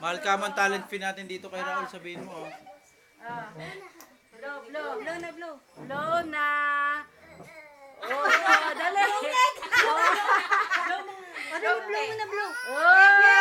Mahal ka man talent fee natin dito kay Raul, sabihin mo. Oh. Blow, blow, blow na, blow. Blow na. Oh, dali. Oh. Blow mo na, blow. Oh.